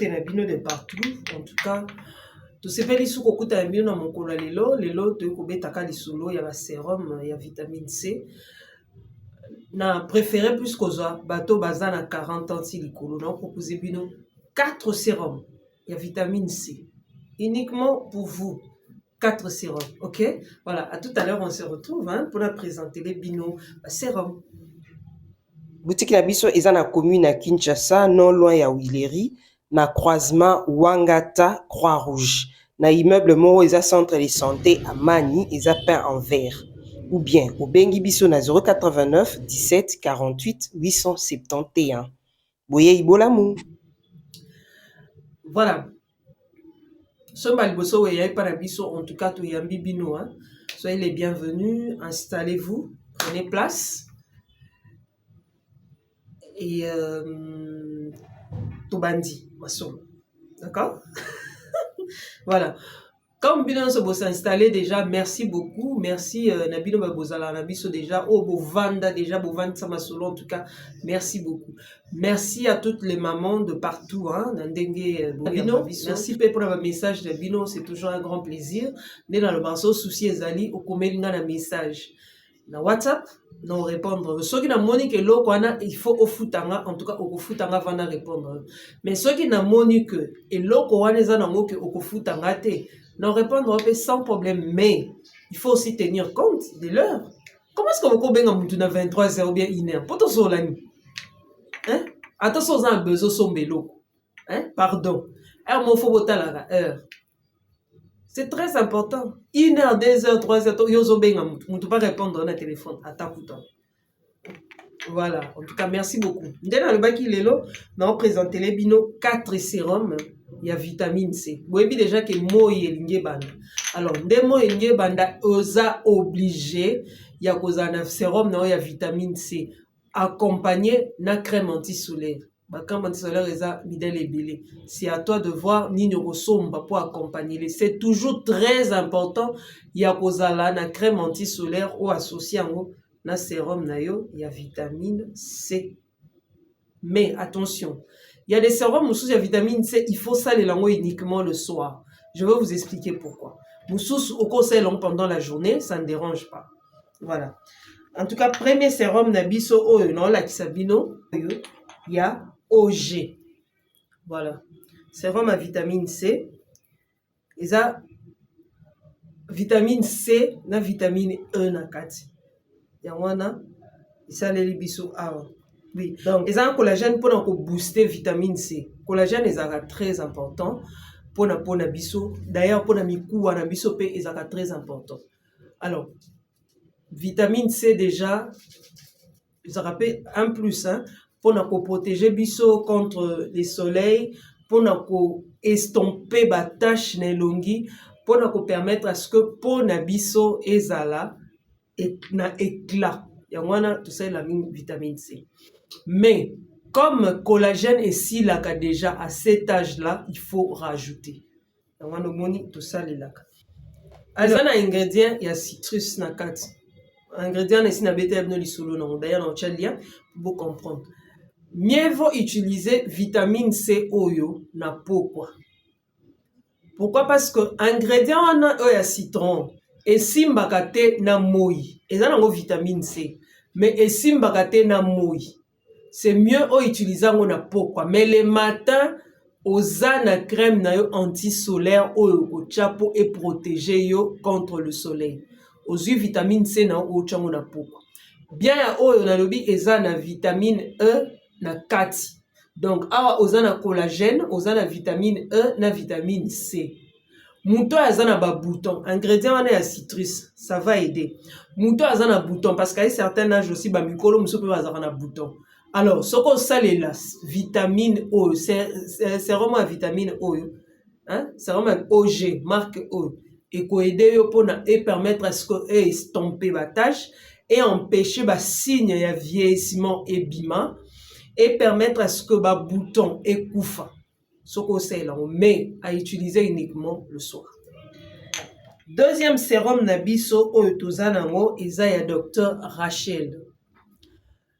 bote na bino de partout. En tout cas, to sepeli suko kuta bino na mokolo lelo to kobetaka lisolo ya ba sérum ya vitamine C. Na préféré plus kozwa bato baza na 40 ans ti likolo na proposer bino 4 sérums ya vitamine C. Uniquement pour vous. 4 sérums, ok? Voilà, à tout à l'heure, on se retrouve pour la présenter les bino sérums. Boutique na biso eza na commune à Kinshasa, non loin ya Wileri, na croisement Wangata Croix-Rouge. Na immeuble moko eza centre de santé à Mani, eza peint en vert. Ou bien au bengi biso na 089 17 48 871. Boye ibolamu. Voilà. En tout cas, soyez les bienvenus, installez-vous, prenez place. Et Tobandi, d'accord? Voilà. Comme Bino se installé déjà, merci beaucoup. Merci Nabino Babozala Nabiso déjà. Oh, Bovanda déjà, Bovanda Samasolo en tout cas. Merci beaucoup. Merci à toutes les mamans de partout. Nabino, merci pour le message de Bino. C'est toujours un grand plaisir. Né dans le banso souci ezali au komelinga na message. Na WhatsApp, non répondre. Ceux qui n'ont monique et l'eau, il faut au foutanga, en tout cas au foutanga va répondre. Mais ceux qui n'ont monique et l'eau, au foutanga te. Non répondre sans problème, mais il faut aussi tenir compte de l'heure. Comment est-ce que vous pouvez à 23 heures ou bien 1 heure? Pour tout la nuit. Hein? Attention, vous avez besoin de son vélo. Hein? Pardon. Heure. C'est très important. 1 heure, 2 heures, 3 heures, vous ne pouvez pas répondre au téléphone. Attends. Voilà. En tout cas, merci beaucoup. Dans le baki lelo, nous présentons les bino 4 sérums. Il y a vitamine C. Vous voyez déjà que moi il banda. Alors, des mots il banda osa obligé, il y a cause un sérum non il y a vitamine C accompagné na crème anti-solaire. Ba crème anti-solaire eza midèle ebele. C'est à toi de voir ni somba pour accompagner. C'est toujours très important. Il y a cause là na crème anti-solaire ou associé na sérum na yo, il y a vitamine C. Mais attention, il y a des sérums où il y a vitamine C, il faut ça les langues uniquement le soir. Je vais vous expliquer pourquoi. Moussous au conseil long pendant la journée, ça ne dérange pas. Voilà. En tout cas, premier sérum nabiso o non la kisabino, il y a OG. Voilà. Sérum à vitamine C. Et ça vitamine C na vitamine E na kati. Yawana ça les biso a. Oui, donc ils ont un collagène pour booster vitamine C. Collagène est très important pour na biso. D'ailleurs pour na miku na biso pe est très important. Alors vitamine C déjà ils rappellent un plus pour protéger biso contre les soleils, pour estomper ba tache na longi, pour permettre à ce que pour na biso ezala et na éclat. Il y a tout ça la vitamine C. Mais comme collagène est si là déjà à cet âge-là, il faut rajouter. On a tout ça les là. Alors, un ingrédient, il y a citrus na kati. Ingrédient ici na bete abno lisolo non. D'ailleurs on tient lien pour comprendre. Mieux vaut utiliser vitamine C oyo na peau quoi. Pourquoi? Parce que ingrédient on a citron et simbakate na moi. Et ça na vitamine C. Mais et simbakate na moi. C'est mieux utiliser na peau quoi. Mais le matin oza na crème na yo anti-solaire au chapeau et protéger yo contre le soleil. Aux vitamine C na o chango na peau. Bien ya oyo na lobi eza na vitamine E na kati. Donc awa oza na collagène, oza na vitamine E na vitamine C. Mouto aza na ba bouton, ingrédient wana ya citrus, ça va aider. Mouto aza na bouton parce qu'à un certain âge aussi ba mikolo muso pe aza na bouton. Alors, ce qu'on sait là, vitamine O, c'est vraiment à vitamine O, hein? C'est vraiment OG, marque O. Et qu'on aide et permettre à ce que estomper la tâche et empêcher le signe de vieillissement et bima et permettre à ce que le bouton et koufa. Ce qu'on sait là, mais à utiliser uniquement le soir. Deuxième sérum nabiso o tozanango eza ya docteur Rachel.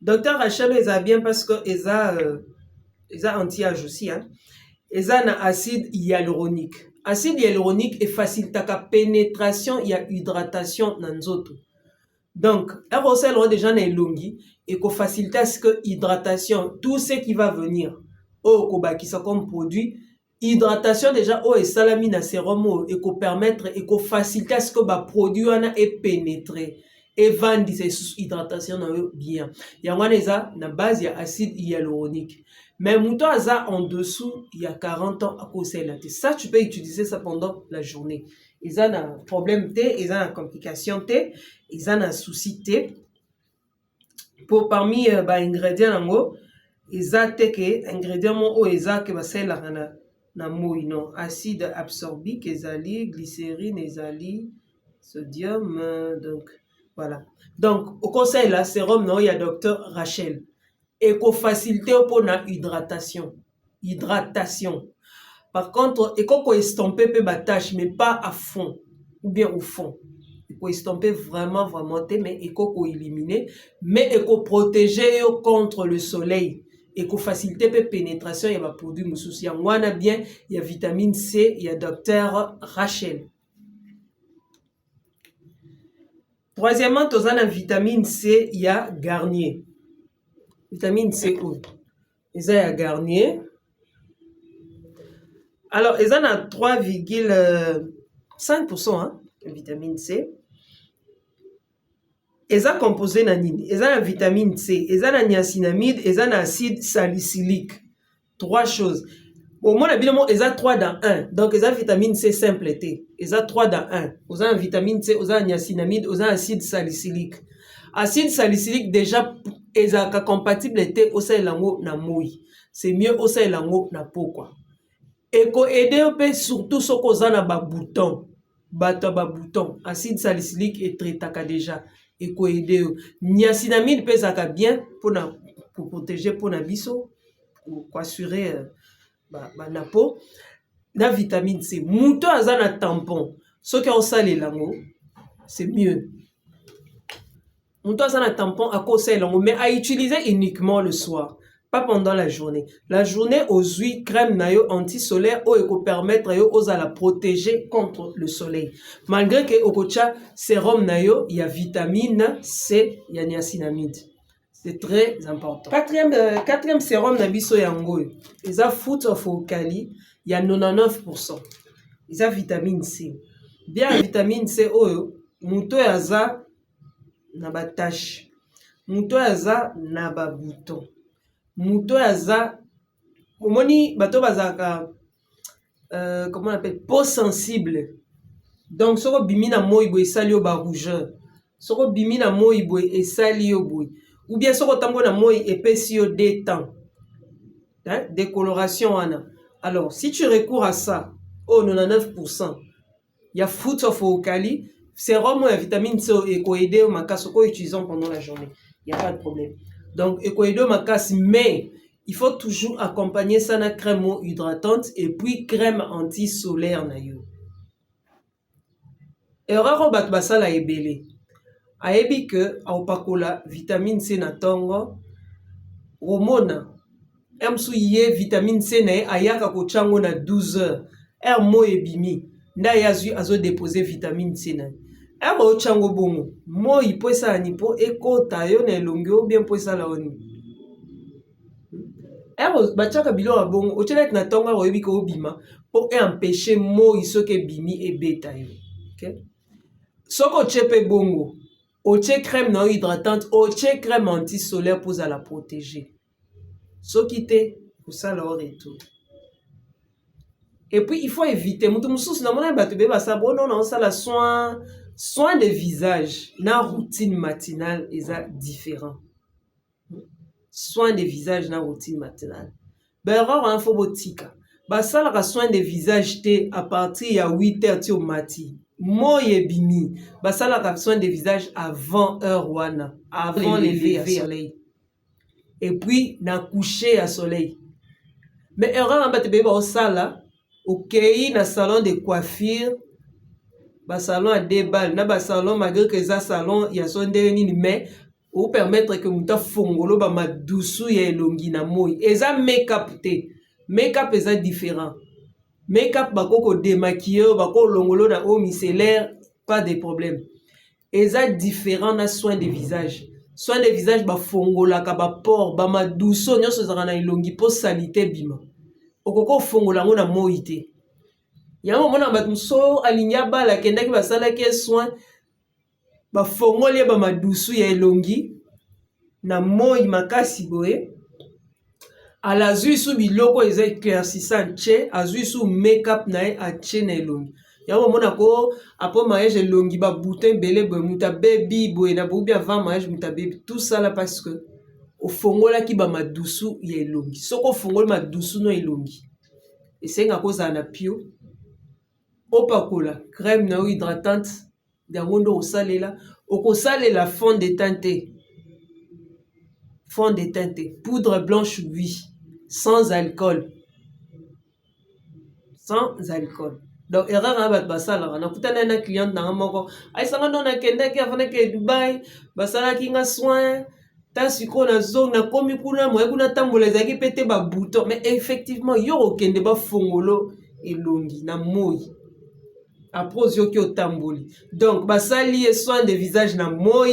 Docteur Rachel est bien parce que ils a anti-âge aussi hein. eza na acide hyaluronique. Acide hyaluronique efacilitaka pénétration ya hydratation na nzoto. Donc, ROCL déjà na elongi et qu'on facilite à ce que hydratation, tout ce qui va venir, qui sont comme produit, hydratation déjà et salami na sérum et qu'on permettre et qu'on facilite à ce que ba produit est pénétré et vendre ces hydratation bien. Il y a na base il y a acide hyaluronique. Mais mouton aza en dessous il y a 40 ans à cause de ça tu peux utiliser ça pendant la journée. Ils ont un problème T, ils ont une complication T, ils ont un souci T. Pour parmi les ingrédients, ils ont que ingrédients ils ont que c'est la mouille non acide absorbique, ils glycérine, ils sodium donc voilà. Donc au conseil là sérum non il y a docteur Rachel et qu'on facilite pour la hydratation. Par contre, il faut estomper peu tâche, mais pas à fond, ou bien au fond. Il faut estomper vraiment, mais il faut éliminer, mais il faut protéger contre le soleil. Il faut faciliter la pénétration, il y a des produits moussous. On a bien, il y a vitamine C, il y a docteur Rachel. Troisièmement, dans la vitamine C, il y a Garnier. Vitamine C, il y a Garnier. Alors, ils en ont 3,5% hein, de vitamine C. Ils ont composé nanine. Ils ont la vitamine C, ils ont la niacinamide, ils ont l'acide salicylique. 3 choses. Au moins, évidemment, ils ont 3 dans 1. Donc, ils ont vitamine C simple T. Ils ont 3 dans 1. Ils ont la vitamine C, ils ont la niacinamide, ils ont l'acide salicylique. Acide salicylique, déjà, ils ont compatible T au sein de l'ango na moui. C'est mieux au sein de l'ango na peau, quoi. Et qu'on aide surtout ce qu'on a na bouton, bouton, acide salicylique et traitaka déjà. Et qu'on aide niacinamide peut ça bien pour protéger pour na biso, pour assurer na peau. Na vitamine C, mouton azana tampon, ce qui ont salé lango, c'est mieux. Mouton azana tampon à cause de lango, mais à utiliser uniquement le soir. Pas pendant la journée. La journée, aux huiles crème nayo anti-solaire ou eko permettre yo aux à la protéger contre le soleil. Malgré que okocha sérum nayo, il y a vitamine C, il y a niacinamide. C'est très important. Quatrième sérum nabiso yango. Ils ont foot of okali, il y a 99%. Ils ont vitamine C. Bien vitamine C oyo, muto yaza na ba tache. Muto yaza na ba bouton. Muto yaza omoni bato bazaka comment on appelle peau sensible. Donc soko bimi na moi boy esali yo ba rougeur. Soko bimi na moi boy esali yo boy. Ou bien soko tambo na moi epesi yo détend. Hein, décoloration wana. Alors si tu recours à ça, 99%, il y a fruits of okali, sérum et vitamine C et ko aider au makaso ko utilisons pendant la journée. Il n'y a pas de problème. Donc, écoïdo macas, mais il faut toujours accompagner ça na crème hydratante et puis crème anti-solaire na yo. Et raro bat basala ebele. Aebi que aopakola vitamine C na tongo hormone emsu ye vitamine C na ayaka ko chango na 12 heures. Mo ebimi nda yazu azo déposer vitamine C na. Ero chango bongo mo ipoesa nipo ekota yo na elongi o bien poesa la oni. Ero bachaka bilora bongo ochela na tonga oyebi ko obima pour empêcher mo isoke bimi e beta yo. OK? Soko chepe bongo, oche crème non hydratante, oche crème anti-solaire pour la protéger. Soki te pour ça leur retour. Et puis il faut éviter mutu mususu na mona ba tebe ba sa bono na ça la soin de visage, na routine matinale est différent. Soin de visage, na routine matinale. Ben, rare info botika. Ba ça la soin de visage te à partir de 8h ti au mati. Moye bimi. Ba ça la soin de visage avant heure wana, avant les lever à soleil. Et puis na coucher à soleil. Mais erreur en ba te beba au sala, OK, na salon de coiffure. Ba salon à 2 balles, na ba salon malgré que ça salon il y a son dernier mais ou permettre que muta fongolo ba madusu ya elongi na moi. Eza make-up te. make-up est différent. Make-up bako démaquiller, bako longolo na eau micellaire, pas de problème. Est différent na soin de visage. Soin de visage ba fongola ka ba port ba maduso nyonso zaka na ilongi po salité bima. Okoko fongola ngo na moite. Yango mona ba so alinya bala kendaki basala ke soin ba fongoli ba madusu ya ilongi na moi makasi boye. Ala zui su biloko eza éclaircissant che azui su make-up na e a che na ilongi. Yango mona ko après mariage elongi ba bouton belé boye muta baby boye na bobi avant mariage muta baby tout ça là parce que au fongola ki ba madusu ya elongi. Soko fongoli madusu no elongi. Et c'est nga koza na pio. Opakola crème na hydratante yango ndo osalela okosalela fond de teinte. Fond de teinte, poudre blanche oui, sans alcool. Sans alcool. Donc, erreur à battre basala. On a coûté un client dans un moko. Aïe, ça n'a pas qu'un qui a fait que Dubaï, basala qui a soin. T'as su qu'on a zone, na komi kuna, moi, kuna tambo les a qui pété ba bouton. Mais effectivement, yo aucun débat fongolo et longi, na moi. Après, yo ki o tamboli. Donc, basali et soin de visage na moi,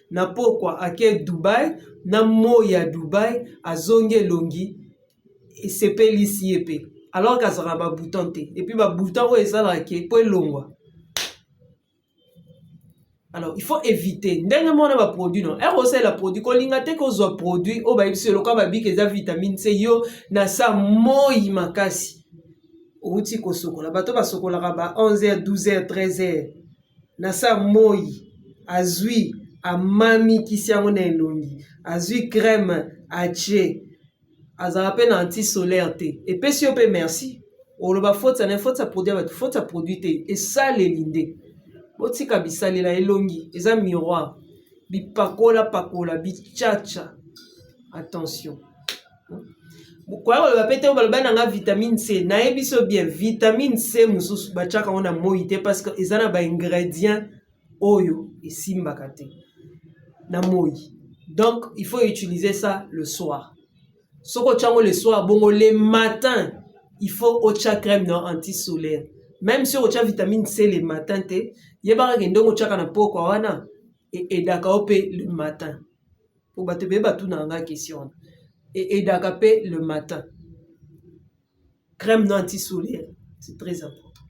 na pourquoi, à quel Dubaï, na moi à Dubaï, à zonge longi, et c'est pas l'ici épée. Alors qu'à sera ba bouton té et puis ba bouton ouais ça là qui peut longue. Alors il faut éviter ndenge mona ba produit non et aussi la produit ko linga te ko zo produit o ba ibise lo ka ba bi ke za vitamine C yo na sa moi makasi outi ko sokola bato ba sokola ba 11h 12h 13h na sa moi azui a mami kisi yango na elongi azui crème a che azarape na anti-solaire te. Et puis si on peut merci. On va faute ça produit te. Et ça les lindé. Boti kabisali la elongi. Eza miroir. Bi pakola bi tchacha. Attention. Quoi on va péter on va na vitamine C. Na ebiso bien vitamine C mususu ba tchaka on a moité parce que ezana ba ingrédients oyo et simbakate. Na moi. Donc il faut utiliser ça le soir. Soko chango le soir, bon le matin, il faut ocha crème non anti-solaire. Même si ocha vitamine C le matin te, yeba ngendo ocha kana poko wana et dakaope le matin. Pour battre beba tout na nga question. Et dakape le matin. Crème non anti-solaire, c'est très important.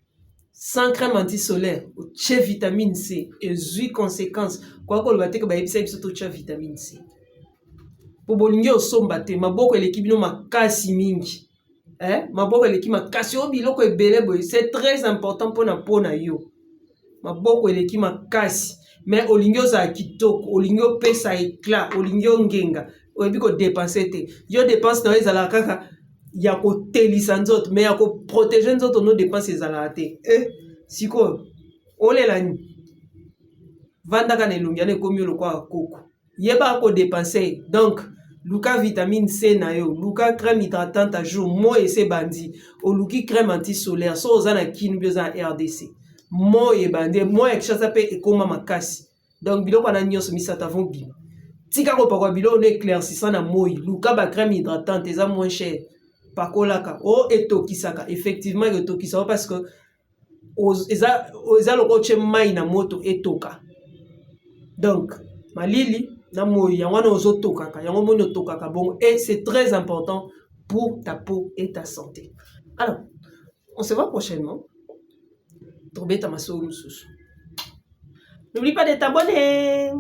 Sans crème anti-solaire, ocha vitamine C et zui conséquence. Quoi qu'on le batte que ba episa episa ocha vitamine C. Po bolingi osomba te maboko eleki bino makasi mingi maboko eleki makasi o biloko ebele boye c'est très important pona yo maboko eleki makasi mais olingi ozala kitoko olingi opesa éclat olingi ongenga oyebi kodepense te yo dépense na yo ezalaka kaka ya kotelisa nzoto mais ya koprotege nzoto no dépense ezalaka te sikoyo olela nini vandaka na elongi ana ekomi lokola koko yeba kodepense donc luka vitamine C na yo luka crème hydratante à jour mo ese bandi o luki crème anti-solaire so ozana kinu bioza RDC mo e bandi mo e kishasa pe ekoma makasi donc biloko na nyonso misata vont bima tika ko pakwa biloko no éclaircissant na moi luka ba crème hydratante eza moins cher pakolaka o etokisaka effectivement etokisaka parce que eza loko che mai na moto etoka donc malili na moi yango na ozotokaka yango moni otokaka bon et c'est très important pour ta peau et ta santé. Alors on se voit prochainement. N'oublie pas de t'abonner.